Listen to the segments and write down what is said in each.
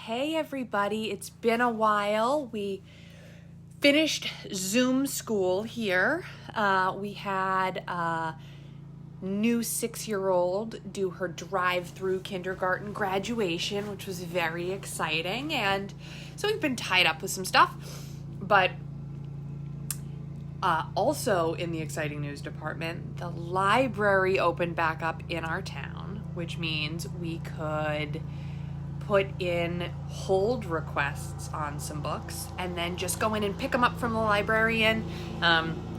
Hey everybody, it's been a while. We finished Zoom school here. We had a new 6-year-old do her drive-through kindergarten graduation, which was very exciting. And so we've been tied up with some stuff. But also in the exciting news department, the library opened back up in our town, which means we could put in hold requests on some books and then just go in and pick them up from the librarian.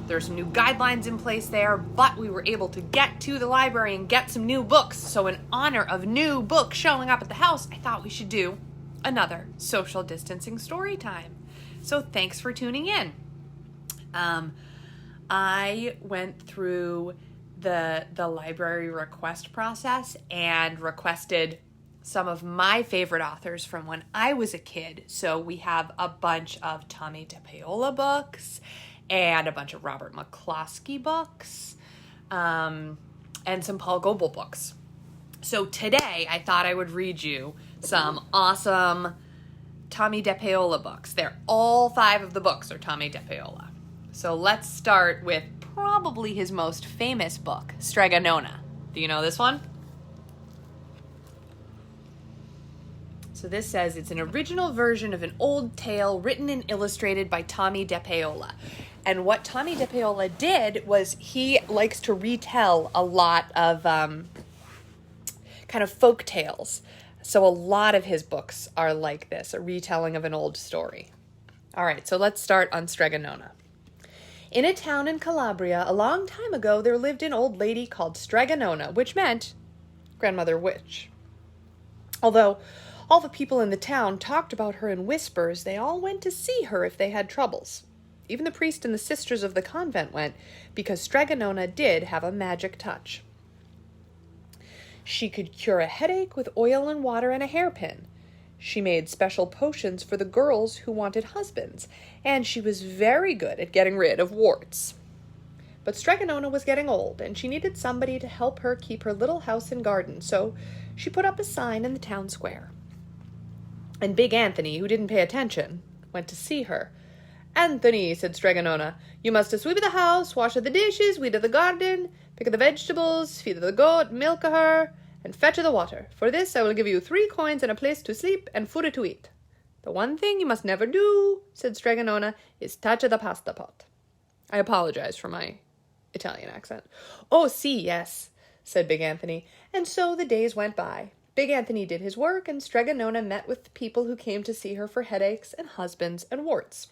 There's some new guidelines in place there, but we were able to get to the library and get some new books. So in honor of new books showing up at the house, I thought we should do another social distancing story time. So thanks for tuning in. I went through the library request process and requested some of my favorite authors from when I was a kid. So we have a bunch of Tomie dePaola books and a bunch of Robert McCloskey books, and some Paul Goebel books. So today I thought I would read you some awesome Tomie dePaola books. All 5 of the books are Tomie dePaola. So let's start with probably his most famous book, Strega Nona. Do you know this one? So this says it's an original version of an old tale written and illustrated by Tomie dePaola. And what Tomie dePaola did was he likes to retell a lot of kind of folk tales. So a lot of his books are like this, a retelling of an old story. All right, so let's start on Strega Nona. In a town in Calabria, a long time ago, there lived an old lady called Strega Nona, which meant grandmother witch. Although all the people in the town talked about her in whispers, they all went to see her if they had troubles. Even the priest and the sisters of the convent went, because Strega Nona did have a magic touch. She could cure a headache with oil and water and a hairpin. She made special potions for the girls who wanted husbands, and she was very good at getting rid of warts. But Strega Nona was getting old, and she needed somebody to help her keep her little house and garden, so she put up a sign in the town square. And Big Anthony, who didn't pay attention, went to see her. "Anthony," said Strega Nona, "you must sweep the house, wash the dishes, weed the garden, pick the vegetables, feed the goat, milk her, and fetch the water. For this I will give you 3 coins and a place to sleep and food to eat. The one thing you must never do," said Strega Nona, "is touch the pasta pot." I apologize for my Italian accent. "Oh, see, yes," said Big Anthony. And so the days went by. Big Anthony did his work, and Strega Nona met with the people who came to see her for headaches and husbands and warts.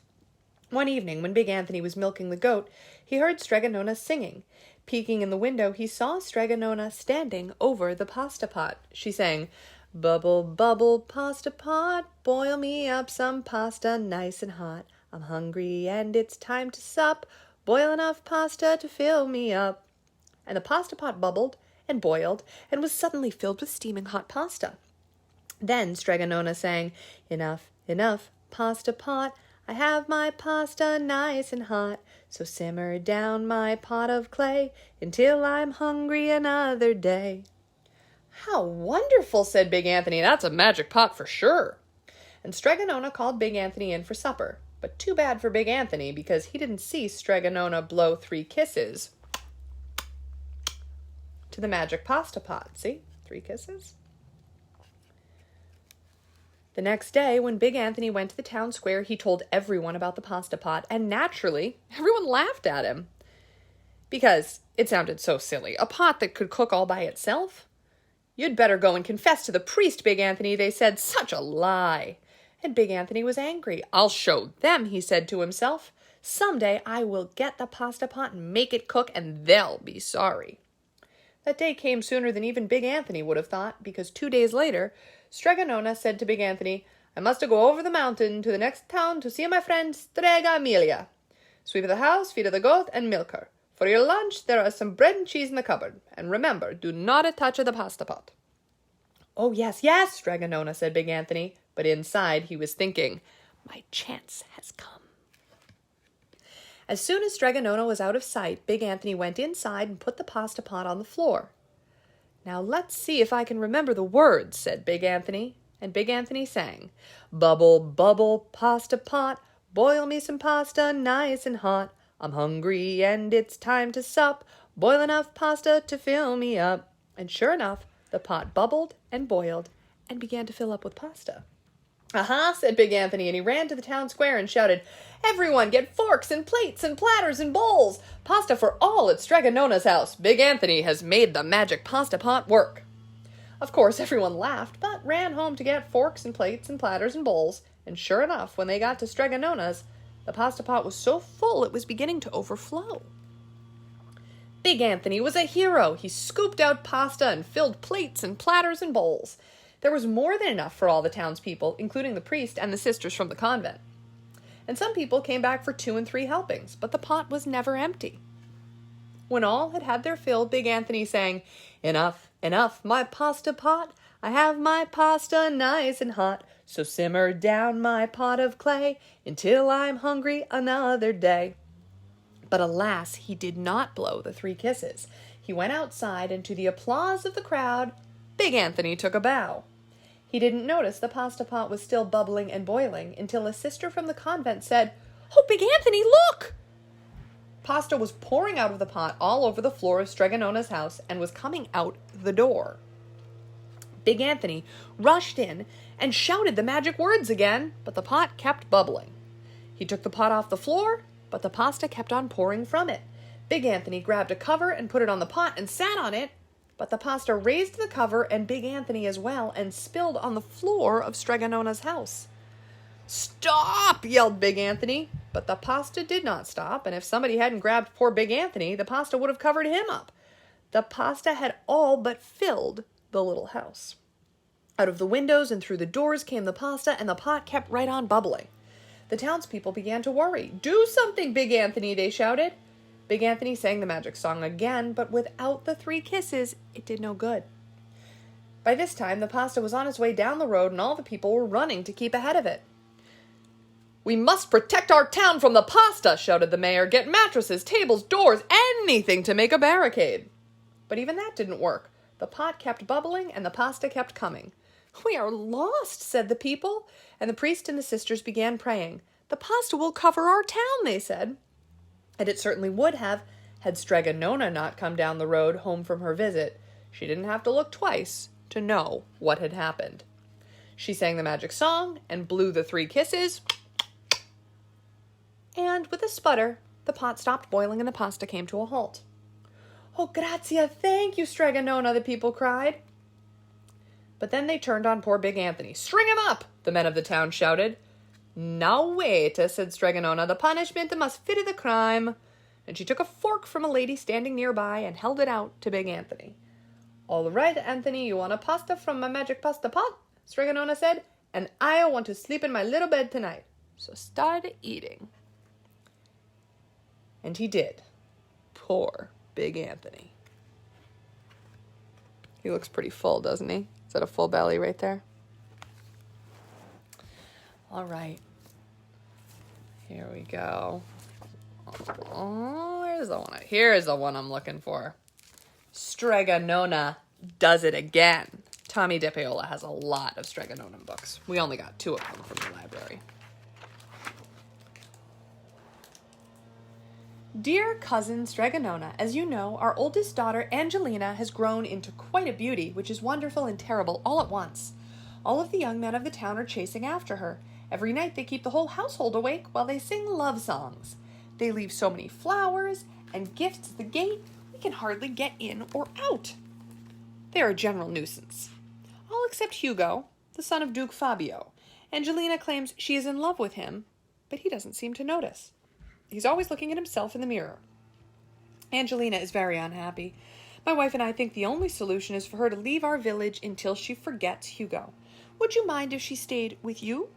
One evening, when Big Anthony was milking the goat, he heard Strega Nona singing. Peeking in the window, he saw Strega Nona standing over the pasta pot. She sang, "Bubble, bubble, pasta pot, boil me up some pasta nice and hot. I'm hungry and it's time to sup. Boil enough pasta to fill me up." And the pasta pot bubbled and boiled and was suddenly filled with steaming hot pasta. Then Strega Nona sang, "Enough, enough, pasta pot. I have my pasta nice and hot. So simmer down my pot of clay until I'm hungry another day." "How wonderful," said Big Anthony. "That's a magic pot for sure." And Strega Nona called Big Anthony in for supper. But too bad for Big Anthony, because he didn't see Strega Nona blow 3 kisses to the magic pasta pot. See? 3 kisses. The next day, when Big Anthony went to the town square, he told everyone about the pasta pot, and naturally, everyone laughed at him. Because it sounded so silly. A pot that could cook all by itself? "You'd better go and confess to the priest, Big Anthony," they said. "Such a lie." And Big Anthony was angry. "I'll show them," he said to himself. "Someday I will get the pasta pot and make it cook, and they'll be sorry." That day came sooner than even Big Anthony would have thought, because 2 days later, Strega Nona said to Big Anthony, "I must go over the mountain to the next town to see my friend Strega Amelia. Sweep the house, feed the goat, and milk her. For your lunch, there are some bread and cheese in the cupboard. And remember, do not touch the pasta pot." "Oh, yes, yes," Strega Nona said Big Anthony, but inside he was thinking, "My chance has come." As soon as Strega Nona was out of sight, Big Anthony went inside and put the pasta pot on the floor. "Now let's see if I can remember the words," said Big Anthony. And Big Anthony sang, "Bubble, bubble, pasta pot, boil me some pasta nice and hot. I'm hungry and it's time to sup, boil enough pasta to fill me up." And sure enough, the pot bubbled and boiled and began to fill up with pasta. "Aha," said Big Anthony, and he ran to the town square and shouted, "Everyone get forks and plates and platters and bowls. Pasta for all at Strega Nona's house. Big Anthony has made the magic pasta pot work." Of course, everyone laughed, but ran home to get forks and plates and platters and bowls, and sure enough, when they got to Strega Nona's, the pasta pot was so full it was beginning to overflow. Big Anthony was a hero. He scooped out pasta and filled plates and platters and bowls. There was more than enough for all the townspeople, including the priest and the sisters from the convent. And some people came back for 2 and 3 helpings, but the pot was never empty. When all had had their fill, Big Anthony sang, "Enough, enough, my pasta pot. I have my pasta nice and hot. So simmer down my pot of clay until I'm hungry another day." But alas, he did not blow the 3 kisses. He went outside, and to the applause of the crowd, Big Anthony took a bow. He didn't notice the pasta pot was still bubbling and boiling until a sister from the convent said, "Oh, Big Anthony, look!" Pasta was pouring out of the pot all over the floor of Strega Nona's house and was coming out the door. Big Anthony rushed in and shouted the magic words again, but the pot kept bubbling. He took the pot off the floor, but the pasta kept on pouring from it. Big Anthony grabbed a cover and put it on the pot and sat on it, but the pasta raised the cover and Big Anthony as well and spilled on the floor of Strega Nona's house. "Stop!" yelled Big Anthony, but the pasta did not stop, and if somebody hadn't grabbed poor Big Anthony, the pasta would have covered him up. The pasta had all but filled the little house. Out of the windows and through the doors came the pasta, and the pot kept right on bubbling. The townspeople began to worry. "Do something, Big Anthony," they shouted. Big Anthony sang the magic song again, but without the 3 kisses, it did no good. By this time, the pasta was on its way down the road, and all the people were running to keep ahead of it. "We must protect our town from the pasta," shouted the mayor. "Get mattresses, tables, doors, anything to make a barricade." But even that didn't work. The pot kept bubbling, and the pasta kept coming. "We are lost," said the people, and the priest and the sisters began praying. "The pasta will cover our town," they said. And it certainly would have, had Strega Nona not come down the road home from her visit. She didn't have to look twice to know what had happened. She sang the magic song and blew the 3 kisses, and with a sputter, the pot stopped boiling and the pasta came to a halt. "Oh, grazie, thank you, Strega Nona," the people cried. But then they turned on poor Big Anthony. "String him up!" the men of the town shouted. "Now wait," said Strega Nona. "The punishment must fit the crime." And she took a fork from a lady standing nearby and held it out to Big Anthony. "All right, Anthony, you want a pasta from my magic pasta pot?" Strega Nona said. "And I want to sleep in my little bed tonight. So start eating." And he did. Poor Big Anthony. He looks pretty full, doesn't he? Is that a full belly right there? All right. Here we go. Oh, here's the one I'm looking for. Strega Nona does it again. Tomie dePaola has a lot of Strega Nona books. We only got 2 of them from the library. Dear cousin Strega Nona, as you know, our oldest daughter, Angelina, has grown into quite a beauty, which is wonderful and terrible all at once. All of the young men of the town are chasing after her. Every night they keep the whole household awake while they sing love songs. They leave so many flowers and gifts at the gate, we can hardly get in or out. They are a general nuisance. All except Hugo, the son of Duke Fabio. Angelina claims she is in love with him, but he doesn't seem to notice. He's always looking at himself in the mirror. Angelina is very unhappy. My wife and I think the only solution is for her to leave our village until she forgets Hugo. Would you mind if she stayed with you?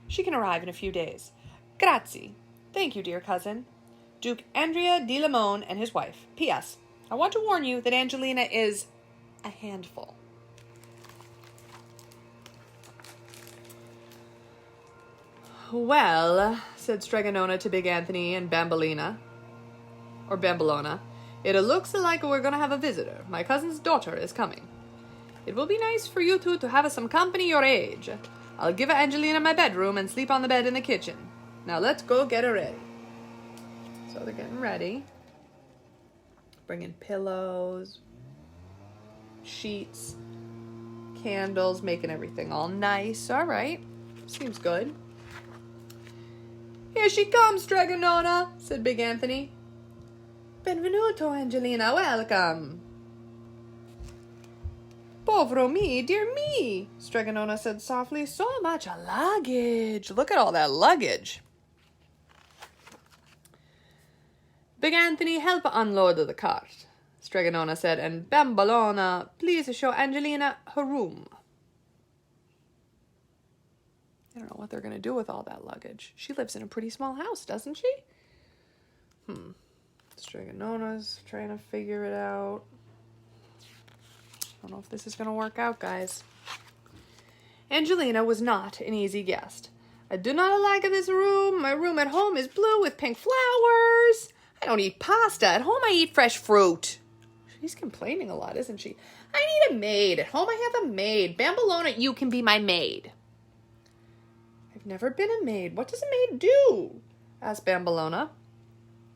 She can arrive in a few days. Grazie. Thank you, dear cousin. Duke Andrea di Limone and his wife. P.S. I want to warn you that Angelina is a handful. Well, said Strega Nona to Big Anthony and Bambolina, or Bambolona, it looks like we're going to have a visitor. My cousin's daughter is coming. It will be nice for you two to have some company your age. I'll give Angelina my bedroom and sleep on the bed in the kitchen. Now let's go get her ready. So they're getting ready. Bringing pillows, sheets, candles, making everything all nice. All right, seems good. Here she comes, Strega Nona, said Big Anthony. Benvenuto, Angelina, welcome. Povero me, dear me, Strega Nona said softly. So much luggage. Look at all that luggage. Big Anthony, help unload the cart, Strega Nona said, and Bambolona, please show Angelina her room. I don't know what they're going to do with all that luggage. She lives in a pretty small house, doesn't she? Strega Nona's trying to figure it out. I don't know if this is going to work out, guys. Angelina was not an easy guest. I do not like this room. My room at home is blue with pink flowers. I don't eat pasta. At home I eat fresh fruit. She's complaining a lot, isn't she? I need a maid. At home I have a maid. Bambolona, you can be my maid. I've never been a maid. What does a maid do? Asked Bambolona.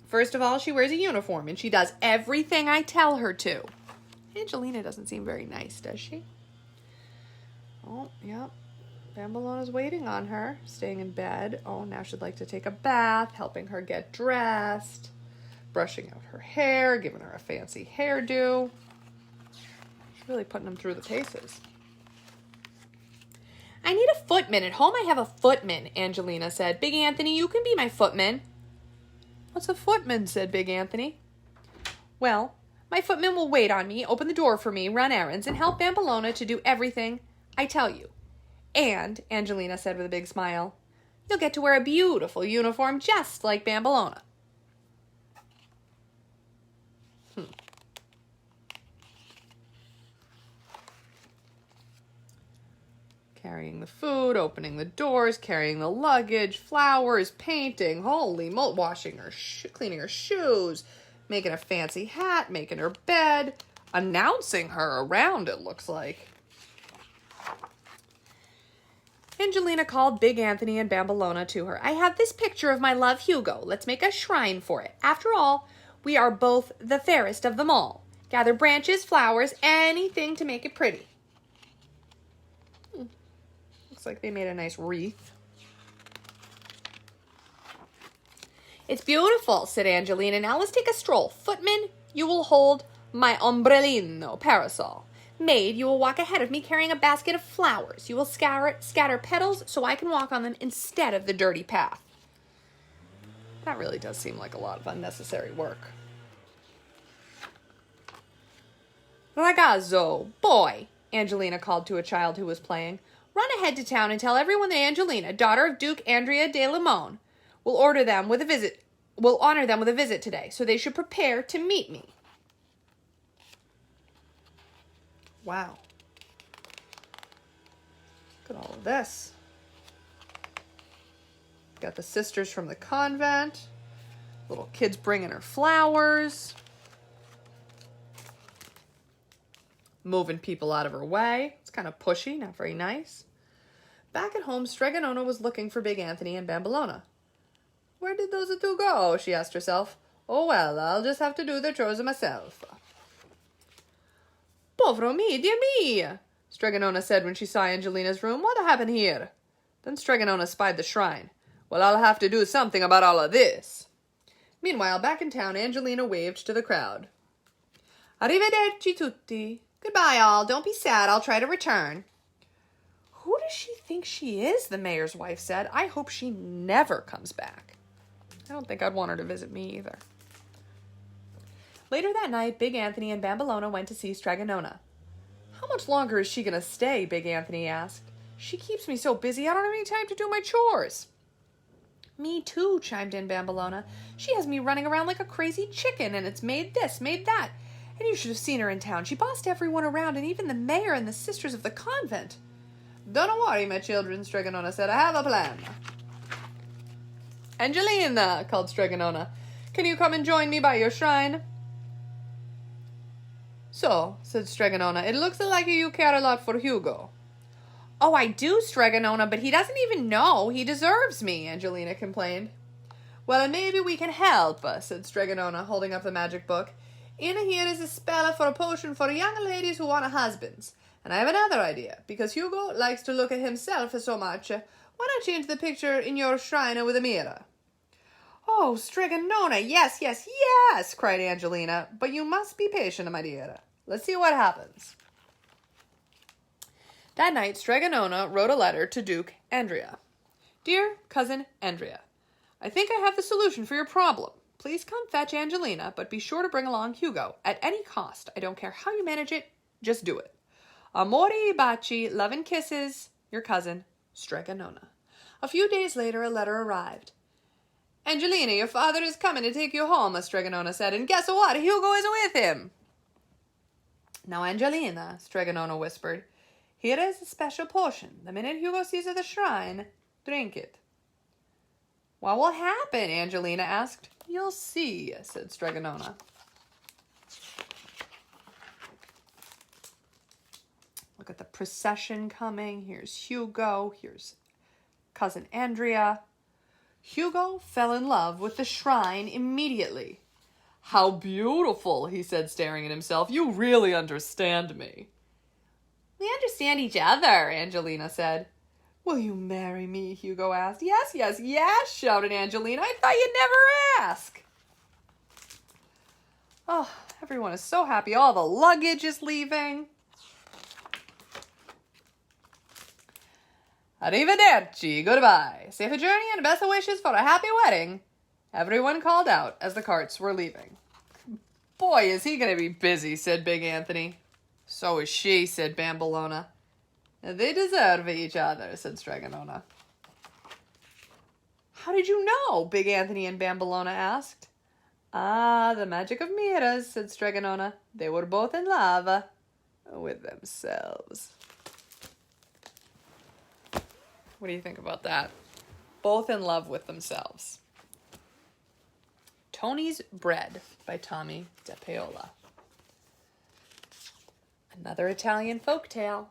First of all, she wears a uniform and she does everything I tell her to. Angelina doesn't seem very nice, does she? Oh, yeah. Bambolona's waiting on her, staying in bed. Oh, now she'd like to take a bath, helping her get dressed, brushing out her hair, giving her a fancy hairdo. She's really putting them through the paces. I need a footman. At home I have a footman, Angelina said. Big Anthony, you can be my footman. What's a footman? Said Big Anthony. Well, my footman will wait on me, open the door for me, run errands, and help Bambolona to do everything I tell you. And, Angelina said with a big smile, you'll get to wear a beautiful uniform just like Bambolona. Carrying the food, opening the doors, carrying the luggage, flowers, painting, holy moly, washing her, cleaning her shoes, making a fancy hat, making her bed, announcing her around, it looks like. Angelina called Big Anthony and Bambolona to her. I have this picture of my love Hugo. Let's make a shrine for it. After all, we are both the fairest of them all. Gather branches, flowers, anything to make it pretty. Looks like they made a nice wreath. It's beautiful, said Angelina. Now let's take a stroll. Footman, you will hold my ombrellino, parasol. Maid, you will walk ahead of me carrying a basket of flowers. You will scatter petals so I can walk on them instead of the dirty path. That really does seem like a lot of unnecessary work. Ragazzo, boy, Angelina called to a child who was playing. Run ahead to town and tell everyone that Angelina, daughter of Duke Andrea de Limon, will honor them with a visit today, so they should prepare to meet me. Wow. Look at all of this. Got the sisters from the convent. Little kids bringing her flowers. Moving people out of her way. It's kind of pushy, not very nice. Back at home, Strega Nona was looking for Big Anthony and Bambolona. Where did those two go? She asked herself. Oh well, I'll just have to do their chores myself. Povero me, dear me, Strega Nona said when she saw Angelina's room. What happened here? Then Strega Nona spied the shrine. Well, I'll have to do something about all of this. Meanwhile, back in town, Angelina waved to the crowd. Arrivederci tutti. Goodbye, all. Don't be sad. I'll try to return. Who does she think she is? The mayor's wife said. I hope she never comes back. I don't think I'd want her to visit me either. Later that night, Big Anthony and Bambolona went to see Strega Nona. How much longer is she going to stay? Big Anthony asked. She keeps me so busy, I don't have any time to do my chores. Me too, chimed in Bambolona. She has me running around like a crazy chicken, and it's made this, made that. And you should have seen her in town. She bossed everyone around, and even the mayor and the sisters of the convent. Don't worry, my children, Strega Nona said. I have a plan. Angelina, called Strega Nona. Can you come and join me by your shrine? So, said Strega Nona, it looks like you care a lot for Hugo. Oh, I do, Strega Nona, but he doesn't even know he deserves me, Angelina complained. Well, maybe we can help, said Strega Nona, holding up the magic book. In here is a spell for a potion for young ladies who want husbands. And I have another idea. Because Hugo likes to look at himself so much, why not change the picture in your shrine with a mirror? Oh, Strega Nona, yes, yes, yes, cried Angelina. But you must be patient, my dear. Let's see what happens. That night, Strega Nona wrote a letter to Duke Andrea. Dear cousin Andrea, I think I have the solution for your problem. Please come fetch Angelina, but be sure to bring along Hugo. At any cost. I don't care how you manage it. Just do it. Amori baci, love and kisses. Your cousin, Strega Nona. A few days later, a letter arrived. Angelina, your father is coming to take you home, Strega Nona said, and guess what? Hugo is with him. Now, Angelina, Strega Nona whispered, here is a special potion. The minute Hugo sees at the shrine, drink it. What will happen? Angelina asked. You'll see, said Strega Nona. Look at the procession coming. Here's Hugo. Here's cousin Andrea. Hugo fell in love with the shrine immediately. How beautiful, he said, staring at himself. You really understand me. We understand each other, Angelina said. Will you marry me? Hugo asked. Yes, yes, yes, shouted Angelina. I thought you'd never ask. Oh, everyone is so happy. All the luggage is leaving. Arrivederci, goodbye. Safe journey and best wishes for a happy wedding. Everyone called out as the carts were leaving. Boy, is he going to be busy, said Big Anthony. So is she, said Bambolona. They deserve each other, said Strega Nona. How did you know? Big Anthony and Bambolona asked. Ah, the magic of mirrors, said Strega Nona. They were both in love with themselves. What do you think about that? Both in love with themselves. Tony's Bread by Tomie dePaola. Another Italian folktale.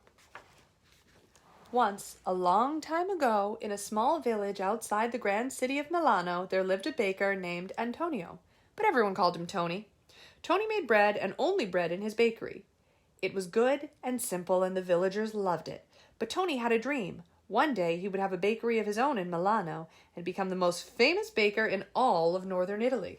Once, a long time ago, in a small village outside the grand city of Milano, there lived a baker named Antonio, but everyone called him Tony. Tony made bread and only bread in his bakery. It was good and simple, and the villagers loved it. But Tony had a dream. One day he would have a bakery of his own in Milano and become the most famous baker in all of northern Italy.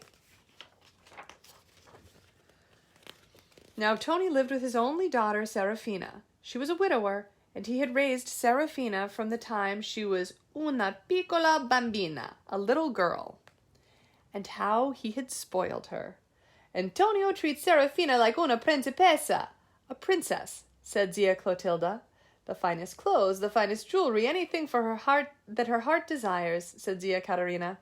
Now Tony lived with his only daughter, Serafina. She was a widower, and he had raised Serafina from the time she was una piccola bambina, a little girl. And how he had spoiled her. Antonio treats Serafina like una principessa, a princess, said Zia Clotilda. The finest clothes, the finest jewelry, anything for her heart that her heart desires, said Zia Caterina.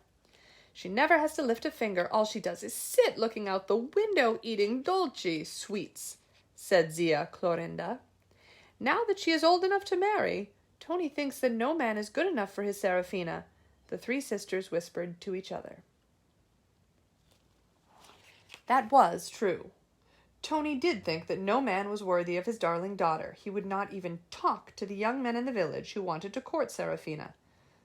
She never has to lift a finger. All she does is sit looking out the window eating dolci, sweets, said Zia Clorinda. Now that she is old enough to marry, Tony thinks that no man is good enough for his Serafina, the three sisters whispered to each other. That was true. Tony did think that no man was worthy of his darling daughter. He would not even talk to the young men in the village who wanted to court Serafina.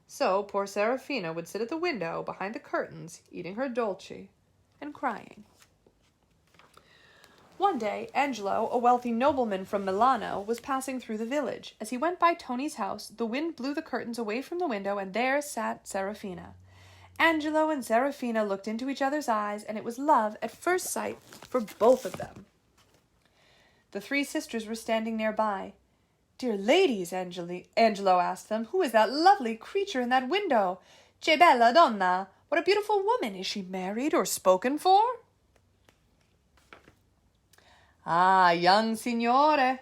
So poor Serafina would sit at the window behind the curtains, eating her dolce and crying. One day, Angelo, a wealthy nobleman from Milano, was passing through the village. As he went by Tony's house, the wind blew the curtains away from the window, and there sat Serafina. Angelo and Serafina looked into each other's eyes, and it was love at first sight for both of them. The three sisters were standing nearby. Dear ladies, Angelo asked them, who is that lovely creature in that window? Che bella donna! What a beautiful woman! Is she married or spoken for? Ah, young signore,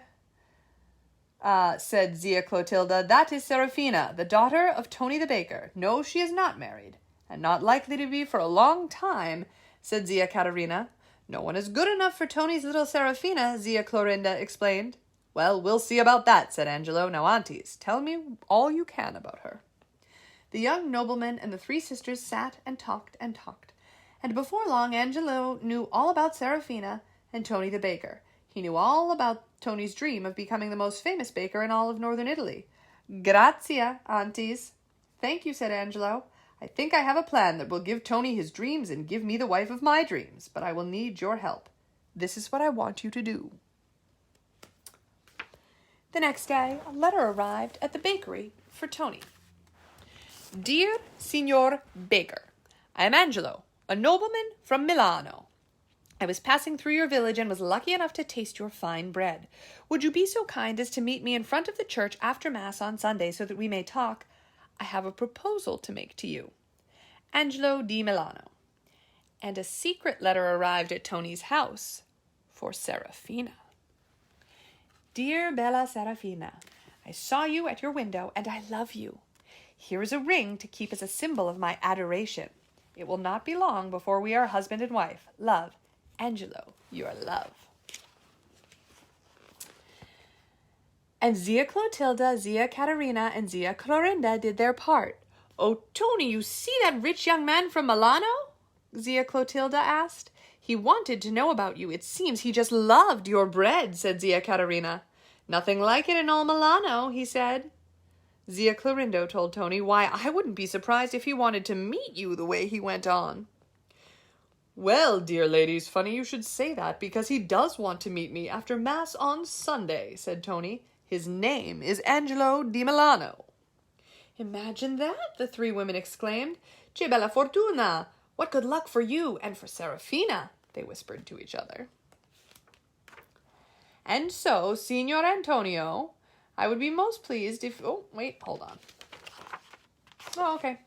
said Zia Clotilda, that is Serafina, the daughter of Tony the baker. No, she is not married, and not likely to be for a long time, said Zia Caterina. No one is good enough for Tony's little Serafina, Zia Clorinda explained. Well, we'll see about that, said Angelo. Now, aunties, tell me all you can about her. The young nobleman and the three sisters sat and talked, and before long Angelo knew all about Serafina and Tony the baker. He knew all about Tony's dream of becoming the most famous baker in all of northern Italy. Grazie, aunties. Thank you, said Angelo. I think I have a plan that will give Tony his dreams and give me the wife of my dreams, but I will need your help. This is what I want you to do. The next day, a letter arrived at the bakery for Tony. Dear Signor Baker, I am Angelo, a nobleman from Milano. I was passing through your village and was lucky enough to taste your fine bread. Would you be so kind as to meet me in front of the church after Mass on Sunday so that we may talk? I have a proposal to make to you. Angelo di Milano. And a secret letter arrived at Tony's house for Serafina. Dear Bella Serafina, I saw you at your window and I love you. Here is a ring to keep as a symbol of my adoration. It will not be long before we are husband and wife. Love, Angelo, your love. And Zia Clotilda, Zia Caterina, and Zia Clorinda did their part. Oh, Tony, you see that rich young man from Milano? Zia Clotilda asked. He wanted to know about you. It seems he just loved your bread, said Zia Caterina. Nothing like it in all Milano, he said. Zia Clorindo told Tony, why, I wouldn't be surprised if he wanted to meet you, the way he went on. Well, dear ladies, funny you should say that, because he does want to meet me after Mass on Sunday, said Tony. His name is Angelo di Milano. Imagine that, the three women exclaimed. Che bella fortuna! What good luck for you and for Serafina, they whispered to each other. And so, Signor Antonio, I would be most pleased if... Oh, wait, hold on. Oh, okay.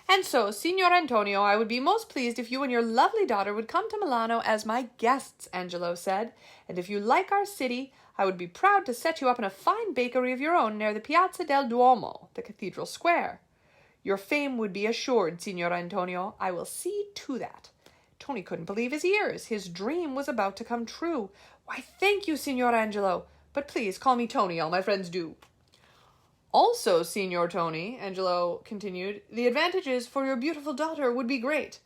And so, Signor Antonio, I would be most pleased if you and your lovely daughter would come to Milano as my guests, Angelo said. And if you like our city, I would be proud to set you up in a fine bakery of your own near the Piazza del Duomo, the cathedral square. Your fame would be assured, Signor Antonio. I will see to that. Tony couldn't believe his ears. His dream was about to come true. Why, thank you, Signor Angelo. But please call me Tony, all my friends do. Also, Signor Tony, Angelo continued, the advantages for your beautiful daughter would be great.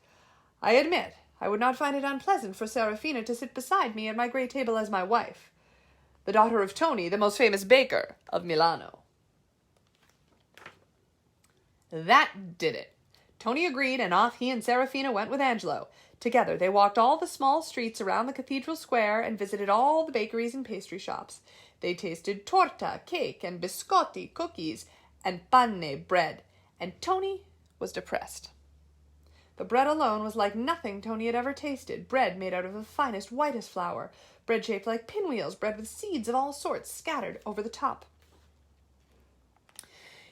I admit, I would not find it unpleasant for Serafina to sit beside me at my great table as my wife. The daughter of Tony, the most famous baker of Milano. That did it. Tony agreed, and off he and Serafina went with Angelo. Together they walked all the small streets around the cathedral square and visited all the bakeries and pastry shops. They tasted torta, cake, and biscotti, cookies, and panne, bread, and Tony was depressed. The bread alone was like nothing Tony had ever tasted. Bread made out of the finest, whitest flour, bread shaped like pinwheels, bread with seeds of all sorts scattered over the top.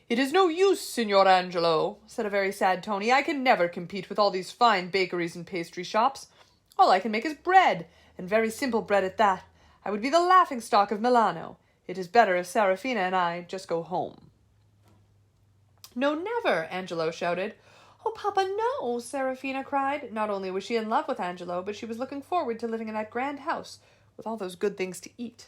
It is no use, Signor Angelo, said a very sad Tony. I can never compete with all these fine bakeries and pastry shops. All I can make is bread, and very simple bread at that. I would be the laughing-stock of Milano. It is better if Serafina and I just go home. No, never, Angelo shouted. Oh, Papa, no, Serafina cried. Not only was she in love with Angelo, but she was looking forward to living in that grand house with all those good things to eat.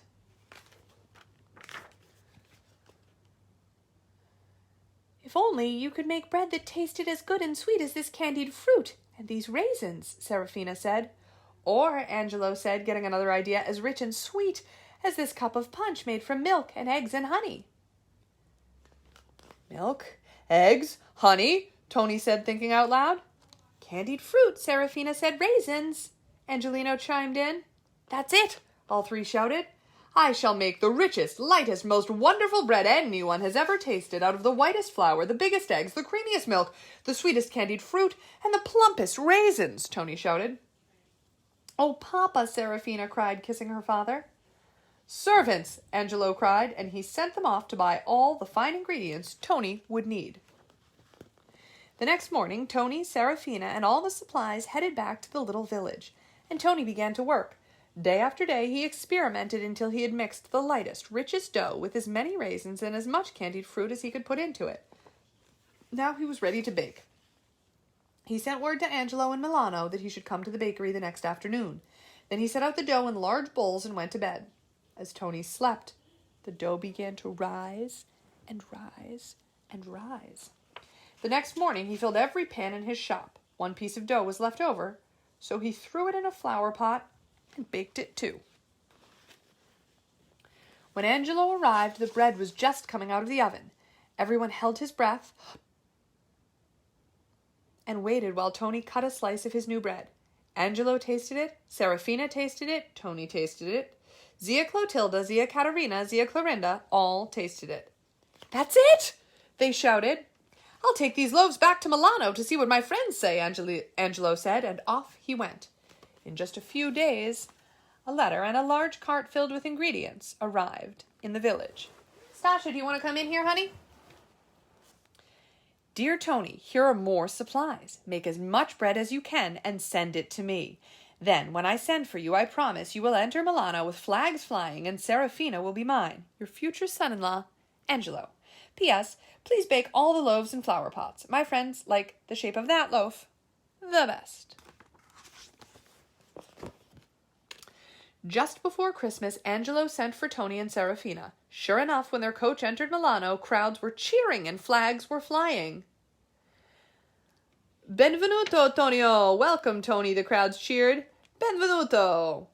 If only you could make bread that tasted as good and sweet as this candied fruit and these raisins, Serafina said. Or, Angelo said, getting another idea, as rich and sweet as this cup of punch made from milk and eggs and honey. Milk, eggs, honey, Tony said, thinking out loud. Candied fruit, Serafina said. Raisins, Angelino chimed in. That's it, all three shouted. I shall make the richest, lightest, most wonderful bread anyone has ever tasted out of the whitest flour, the biggest eggs, the creamiest milk, the sweetest candied fruit, and the plumpest raisins, Tony shouted. Oh, Papa, Serafina cried, kissing her father. Servants, Angelo cried, and he sent them off to buy all the fine ingredients Tony would need. The next morning, Tony, Serafina, and all the supplies headed back to the little village, and Tony began to work. Day after day he experimented until he had mixed the lightest, richest dough with as many raisins and as much candied fruit as he could put into it. Now he was ready to bake. He sent word to Angelo in Milano that he should come to the bakery the next afternoon. Then he set out the dough in large bowls and went to bed. As Tony slept, the dough began to rise and rise and rise. The next morning he filled every pan in his shop. One piece of dough was left over, so he threw it in a flour pot and baked it too. When Angelo arrived, the bread was just coming out of the oven. Everyone held his breath and waited while Tony cut a slice of his new bread. Angelo tasted it, Serafina tasted it, Tony tasted it. Zia Clotilda, Zia Caterina, Zia Clorinda all tasted it. "That's it!" they shouted. "I'll take these loaves back to Milano to see what my friends say," Angelo said, and off he went. In just a few days, a letter and a large cart filled with ingredients arrived in the village. "Stasha, do you want to come in here, honey?" "Dear Tony, here are more supplies. Make as much bread as you can and send it to me. Then, when I send for you, I promise you will enter Milano with flags flying and Serafina will be mine. Your future son-in-law, Angelo. P.S. Please bake all the loaves in flower pots. My friends like the shape of that loaf the best." Just before Christmas, Angelo sent for Tony and Serafina. Sure enough, when their coach entered Milano, crowds were cheering and flags were flying. "Benvenuto, Tonio! Welcome, Tony!" the crowds cheered. "Benvenuto!"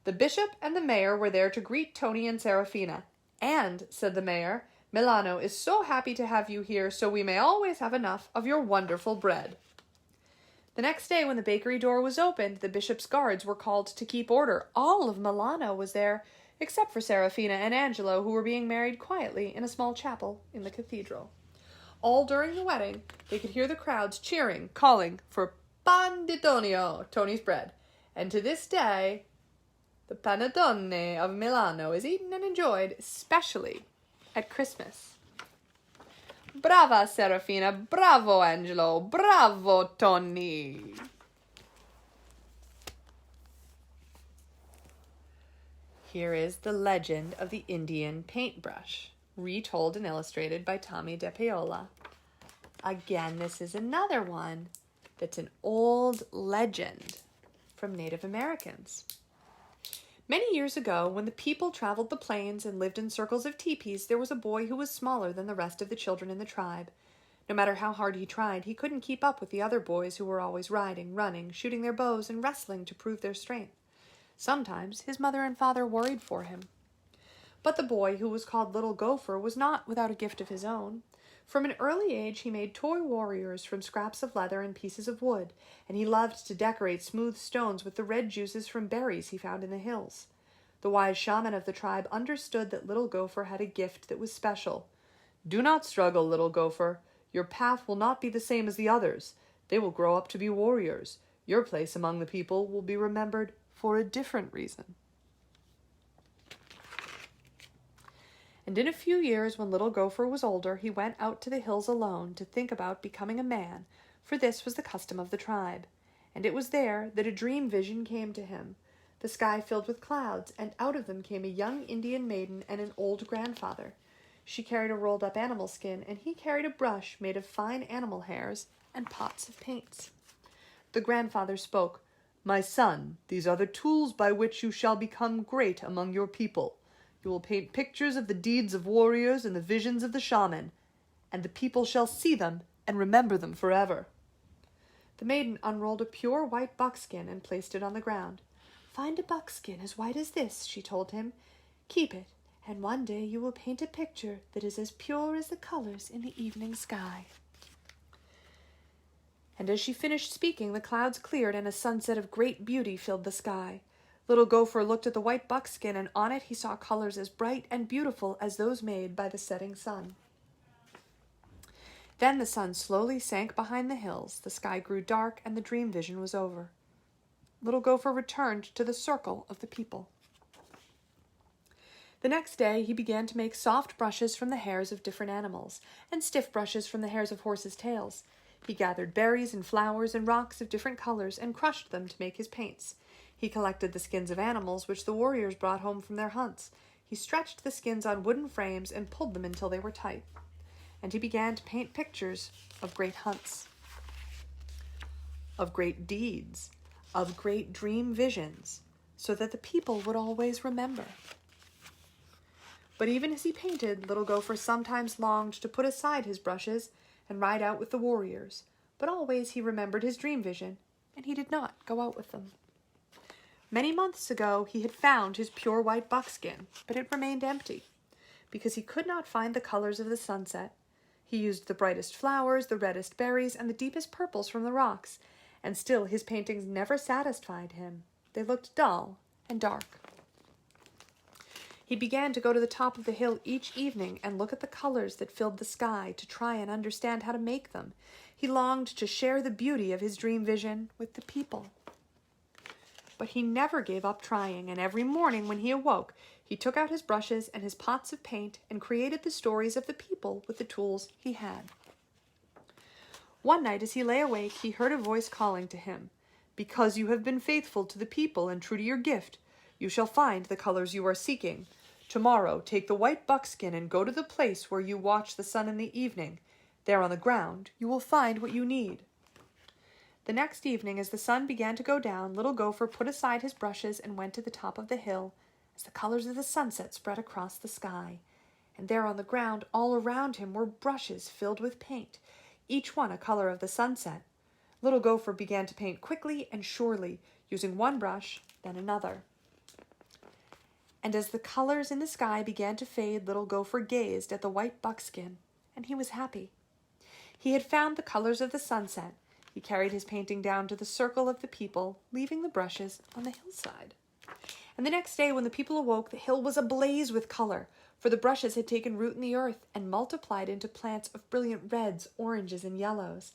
The bishop and the mayor were there to greet Tony and Serafina. "And," said the mayor, "Milano is so happy to have you here, so we may always have enough of your wonderful bread." The next day, when the bakery door was opened, the bishop's guards were called to keep order. All of Milano was there, except for Serafina and Angelo, who were being married quietly in a small chapel in the cathedral. All during the wedding, they could hear the crowds cheering, calling for "Pan di Tonio," Tony's bread. And to this day, the panettone of Milano is eaten and enjoyed, especially at Christmas. Brava, Serafina! Bravo, Angelo! Bravo, Tony! Here is the legend of the Indian paintbrush, retold and illustrated by Tomie dePaola. Again, this is another one that's an old legend from Native Americans. Many years ago, when the people traveled the plains and lived in circles of teepees, there was a boy who was smaller than the rest of the children in the tribe. No matter how hard he tried, he couldn't keep up with the other boys who were always riding, running, shooting their bows, and wrestling to prove their strength. Sometimes his mother and father worried for him. But the boy, who was called Little Gopher, was not without a gift of his own. From an early age, he made toy warriors from scraps of leather and pieces of wood, and he loved to decorate smooth stones with the red juices from berries he found in the hills. The wise shaman of the tribe understood that Little Gopher had a gift that was special. "Do not struggle, Little Gopher. Your path will not be the same as the others. They will grow up to be warriors. Your place among the people will be remembered for a different reason." And in a few years, when Little Gopher was older, he went out to the hills alone to think about becoming a man, for this was the custom of the tribe. And it was there that a dream vision came to him. The sky filled with clouds, and out of them came a young Indian maiden and an old grandfather. She carried a rolled-up animal skin, and he carried a brush made of fine animal hairs and pots of paints. The grandfather spoke, "My son, these are the tools by which you shall become great among your people. You will paint pictures of the deeds of warriors and the visions of the shaman, and the people shall see them and remember them forever." The maiden unrolled a pure white buckskin and placed it on the ground. "Find a buckskin as white as this," she told him. "Keep it, and one day you will paint a picture that is as pure as the colors in the evening sky." And as she finished speaking, the clouds cleared and a sunset of great beauty filled the sky. Little Gopher looked at the white buckskin, and on it he saw colors as bright and beautiful as those made by the setting sun. Then the sun slowly sank behind the hills, the sky grew dark, and the dream vision was over. Little Gopher returned to the circle of the people. The next day he began to make soft brushes from the hairs of different animals, and stiff brushes from the hairs of horses' tails. He gathered berries and flowers and rocks of different colors and crushed them to make his paints. He collected the skins of animals which the warriors brought home from their hunts. He stretched the skins on wooden frames and pulled them until they were tight. And he began to paint pictures of great hunts, of great deeds, of great dream visions, so that the people would always remember. But even as he painted, Little Gopher sometimes longed to put aside his brushes and ride out with the warriors, but always he remembered his dream vision, and he did not go out with them. Many months ago he had found his pure white buckskin, but it remained empty, because he could not find the colors of the sunset. He used the brightest flowers, the reddest berries, and the deepest purples from the rocks, and still his paintings never satisfied him. They looked dull and dark. He began to go to the top of the hill each evening and look at the colors that filled the sky to try and understand how to make them. He longed to share the beauty of his dream vision with the people. But he never gave up trying, and every morning when he awoke, he took out his brushes and his pots of paint and created the stories of the people with the tools he had. One night as he lay awake, he heard a voice calling to him, "Because you have been faithful to the people and true to your gift, you shall find the colors you are seeking. Tomorrow take the white buckskin and go to the place where you watch the sun in the evening. There on the ground you will find what you need." The next evening, as the sun began to go down, Little Gopher put aside his brushes and went to the top of the hill, as the colors of the sunset spread across the sky. And there on the ground, all around him, were brushes filled with paint, each one a color of the sunset. Little Gopher began to paint quickly and surely, using one brush, then another. And as the colors in the sky began to fade, Little Gopher gazed at the white buckskin, and he was happy. He had found the colors of the sunset. He carried his painting down to the circle of the people, leaving the brushes on the hillside. And the next day, when the people awoke, the hill was ablaze with color, for the brushes had taken root in the earth and multiplied into plants of brilliant reds, oranges, and yellows.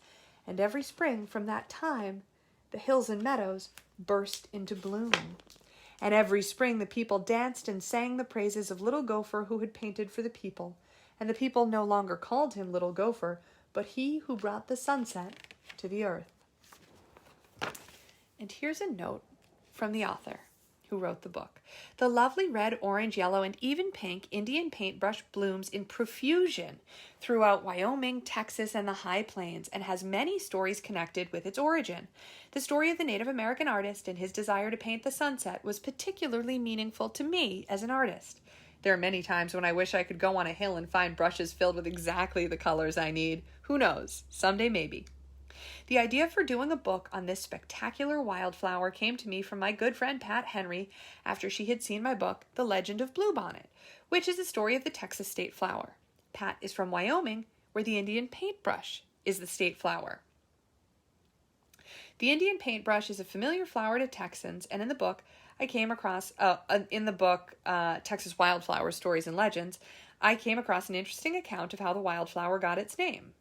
And every spring from that time, the hills and meadows burst into bloom. And every spring the people danced and sang the praises of Little Gopher who had painted for the people. And the people no longer called him Little Gopher, but he who brought the sunset to the earth. And here's a note from the author who wrote the book. The lovely red, orange, yellow, and even pink Indian paintbrush blooms in profusion throughout Wyoming, Texas, and the High Plains, and has many stories connected with its origin. The story of the Native American artist and his desire to paint the sunset was particularly meaningful to me as an artist. There are many times when I wish I could go on a hill and find brushes filled with exactly the colors I need. Who knows? Someday maybe. The idea for doing a book on this spectacular wildflower came to me from my good friend Pat Henry after she had seen my book, The Legend of Bluebonnet, which is the story of the Texas state flower. Pat is from Wyoming, where the Indian paintbrush is the state flower. The Indian paintbrush is a familiar flower to Texans, and in the book, I came across, Texas Wildflower Stories and Legends, I came across an interesting account of how the wildflower got its name.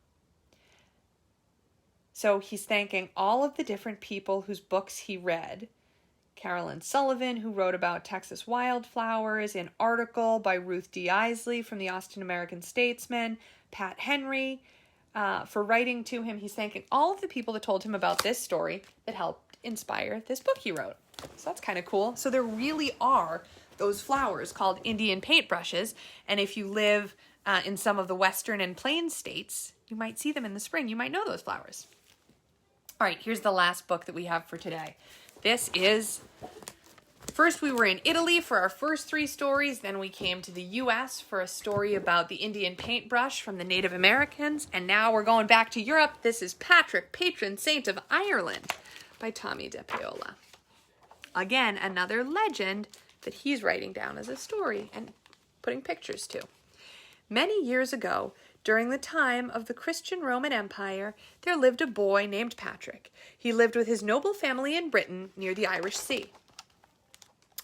So he's thanking all of the different people whose books he read. Carolyn Sullivan, who wrote about Texas wildflowers, an article by Ruth D. Isley from the Austin American-Statesman, Pat Henry, for writing to him. He's thanking all of the people that told him about this story that helped inspire this book he wrote. So that's kind of cool. So there really are those flowers called Indian paintbrushes, and if you live in some of the western and plains states, you might see them in the spring. You might know those flowers. All right, here's the last book that we have for today. This is, first we were in Italy for our first 3 stories, then we came to the U.S. for a story about the Indian paintbrush from the Native Americans, and now we're going back to Europe. This is Patrick, Patron Saint of Ireland by Tomie dePaola. Again, another legend that he's writing down as a story and putting pictures to. Many years ago, during the time of the Christian Roman Empire, there lived a boy named Patrick. He lived with his noble family in Britain near the Irish Sea.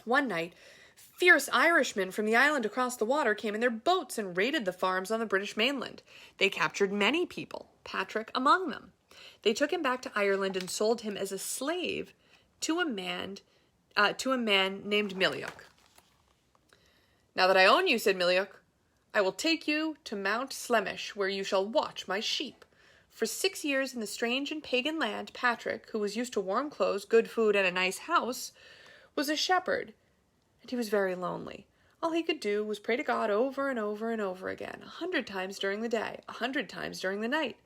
One night, fierce Irishmen from the island across the water came in their boats and raided the farms on the British mainland. They captured many people, Patrick among them. They took him back to Ireland and sold him as a slave to a man named Miliuk. "Now that I own you," said Miliuk, "I will take you to Mount Slemish, where you shall watch my sheep." For 6 years in the strange and pagan land, Patrick, who was used to warm clothes, good food, and a nice house, was a shepherd, and he was very lonely. All he could do was pray to God over and over and over again, 100 times during the day, 100 times during the night,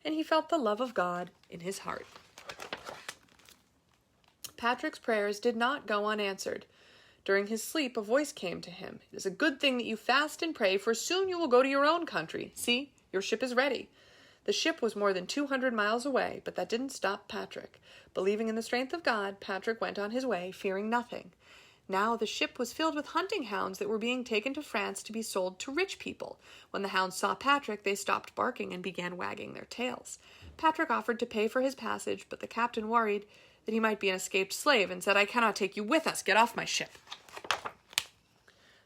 and he felt the love of God in his heart. Patrick's prayers did not go unanswered. During his sleep, a voice came to him. "It is a good thing that you fast and pray, for soon you will go to your own country. See, your ship is ready." The ship was more than 200 miles away, but that didn't stop Patrick. Believing in the strength of God, Patrick went on his way, fearing nothing. Now the ship was filled with hunting hounds that were being taken to France to be sold to rich people. When the hounds saw Patrick, they stopped barking and began wagging their tails. Patrick offered to pay for his passage, but the captain worried that he might be an escaped slave and said, "I cannot take you with us. Get off my ship."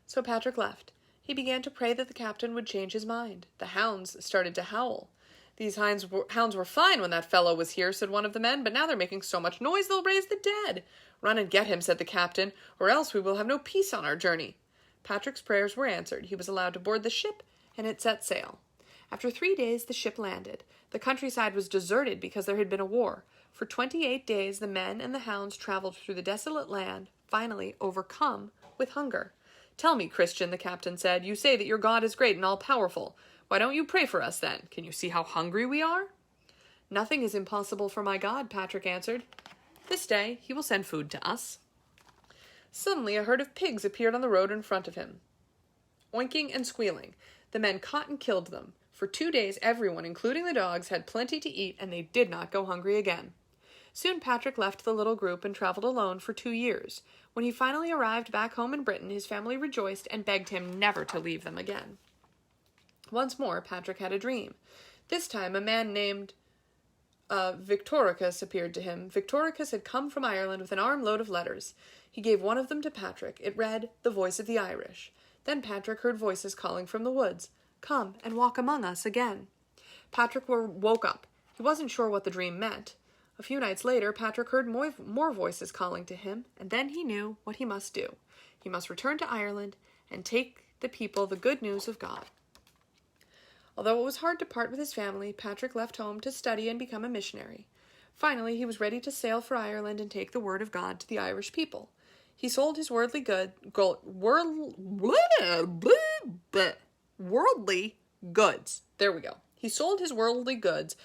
So Patrick left. He began to pray that the captain would change his mind. The hounds started to howl. "These hounds were fine when that fellow was here," said one of the men, "but now they're making so much noise they'll raise the dead." "Run and get him," said the captain, "or else we will have no peace on our journey." Patrick's prayers were answered. He was allowed to board the ship, and it set sail. After 3 days, the ship landed. The countryside was deserted because there had been a war. For 28 days, the men and the hounds traveled through the desolate land, finally overcome with hunger. "Tell me, Christian," the captain said, "you say that your God is great and all-powerful. Why don't you pray for us, then? Can you see how hungry we are?" "Nothing is impossible for my God," Patrick answered. "This day he will send food to us." Suddenly a herd of pigs appeared on the road in front of him, oinking and squealing. The men caught and killed them. For 2 days everyone, including the dogs, had plenty to eat, and they did not go hungry again. Soon Patrick left the little group and traveled alone for 2 years. When he finally arrived back home in Britain, his family rejoiced and begged him never to leave them again. Once more, Patrick had a dream. This time, a man named Victoricus appeared to him. Victoricus had come from Ireland with an armload of letters. He gave one of them to Patrick. It read, "The Voice of the Irish." Then Patrick heard voices calling from the woods, "Come and walk among us again." Patrick woke up. He wasn't sure what the dream meant. A few nights later, Patrick heard more voices calling to him, and then he knew what he must do. He must return to Ireland and take the people the good news of God. Although it was hard to part with his family, Patrick left home to study and become a missionary. Finally, he was ready to sail for Ireland and take the word of God to the Irish people. He sold his worldly goods. There we go. He sold his worldly goods,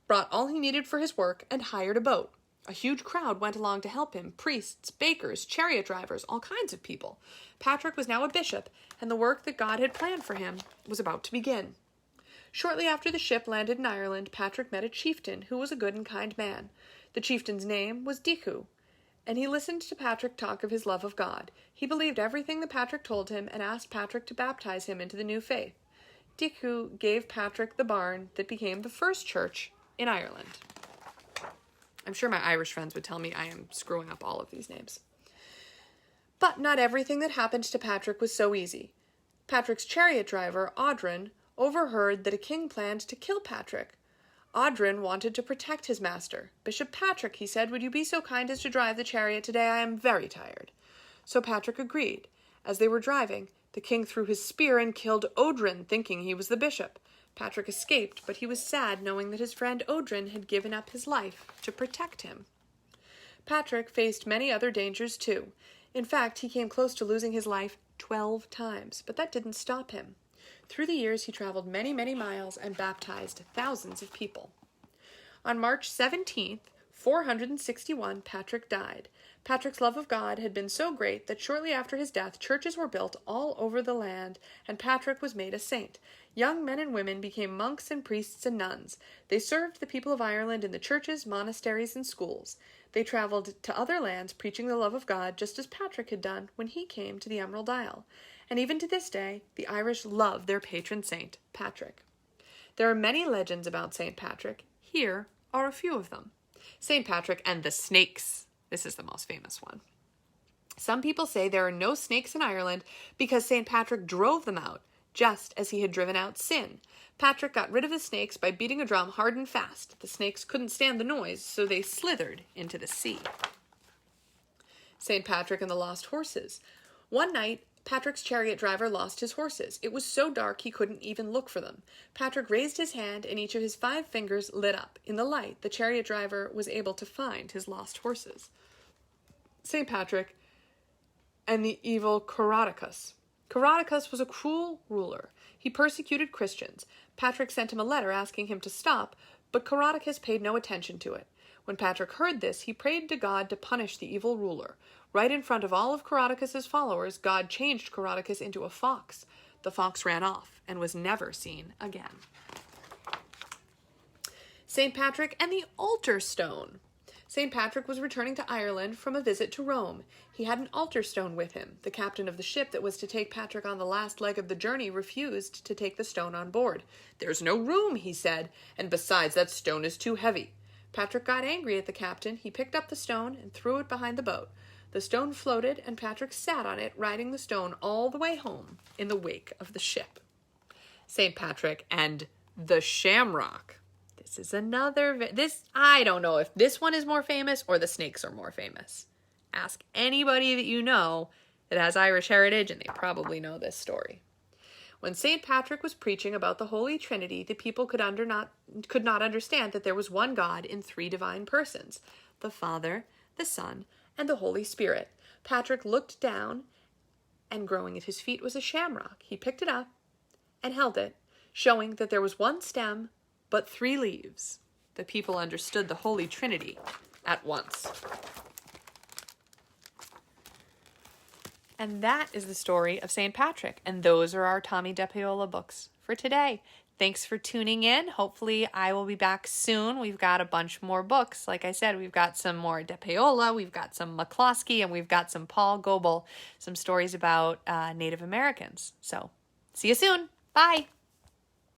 brought all he needed for his work, and hired a boat. A huge crowd went along to help him, priests, bakers, chariot drivers, all kinds of people. Patrick was now a bishop, and the work that God had planned for him was about to begin. Shortly after the ship landed in Ireland, Patrick met a chieftain who was a good and kind man. The chieftain's name was Deku, and he listened to Patrick talk of his love of God. He believed everything that Patrick told him and asked Patrick to baptize him into the new faith. Deku gave Patrick the barn that became the first church in Ireland. I'm sure my Irish friends would tell me I am screwing up all of these names. But not everything that happened to Patrick was so easy. Patrick's chariot driver, Audrin, overheard that a king planned to kill Patrick. Audrin wanted to protect his master. "Bishop Patrick," he said, "would you be so kind as to drive the chariot today? I am very tired." So Patrick agreed. As they were driving, the king threw his spear and killed Audrin, thinking he was the bishop. Patrick escaped, but he was sad knowing that his friend Audrin had given up his life to protect him. Patrick faced many other dangers too. In fact, he came close to losing his life 12 times, but that didn't stop him. Through the years, he traveled many, many miles and baptized thousands of people. On March 17th, 461, Patrick died. Patrick's love of God had been so great that shortly after his death, churches were built all over the land, and Patrick was made a saint. Young men and women became monks and priests and nuns. They served the people of Ireland in the churches, monasteries, and schools. They traveled to other lands preaching the love of God, just as Patrick had done when he came to the Emerald Isle. And even to this day, the Irish love their patron saint, Patrick. There are many legends about St. Patrick. Here are a few of them. St. Patrick and the snakes. This is the most famous one. Some people say there are no snakes in Ireland because St. Patrick drove them out, just as he had driven out sin. Patrick got rid of the snakes by beating a drum hard and fast. The snakes couldn't stand the noise, so they slithered into the sea. St. Patrick and the lost horses. One night, Patrick's chariot driver lost his horses. It was so dark he couldn't even look for them. Patrick raised his hand and each of his 5 fingers lit up. In the light, the chariot driver was able to find his lost horses. St. Patrick and the evil Coroticus. Coroticus was a cruel ruler. He persecuted Christians. Patrick sent him a letter asking him to stop, but Coroticus paid no attention to it. When Patrick heard this, he prayed to God to punish the evil ruler. Right in front of all of Coroticus's followers, God changed Coroticus into a fox. The fox ran off and was never seen again. St. Patrick and the altar stone. St. Patrick was returning to Ireland from a visit to Rome. He had an altar stone with him. The captain of the ship that was to take Patrick on the last leg of the journey refused to take the stone on board. "There's no room," he said, "and besides, that stone is too heavy." Patrick got angry at the captain. He picked up the stone and threw it behind the boat. The stone floated, and Patrick sat on it, riding the stone all the way home in the wake of the ship. St. Patrick and the Shamrock. This is another... I don't know if this one is more famous or the snakes are more famous. Ask anybody that you know that has Irish heritage, and they probably know this story. When St. Patrick was preaching about the Holy Trinity, the people could not understand that there was one God in three divine persons, the Father, the Son, and the Holy Spirit. Patrick looked down, and growing at his feet was a shamrock. He picked it up and held it, showing that there was one stem, but three leaves. The people understood the Holy Trinity at once. And that is the story of St. Patrick. And those are our Tomie dePaola books for today. Thanks for tuning in. Hopefully I will be back soon. We've got a bunch more books. Like I said, we've got some more dePaola, we've got some McCloskey, and we've got some Paul Goebel, some stories about Native Americans. So see you soon. Bye.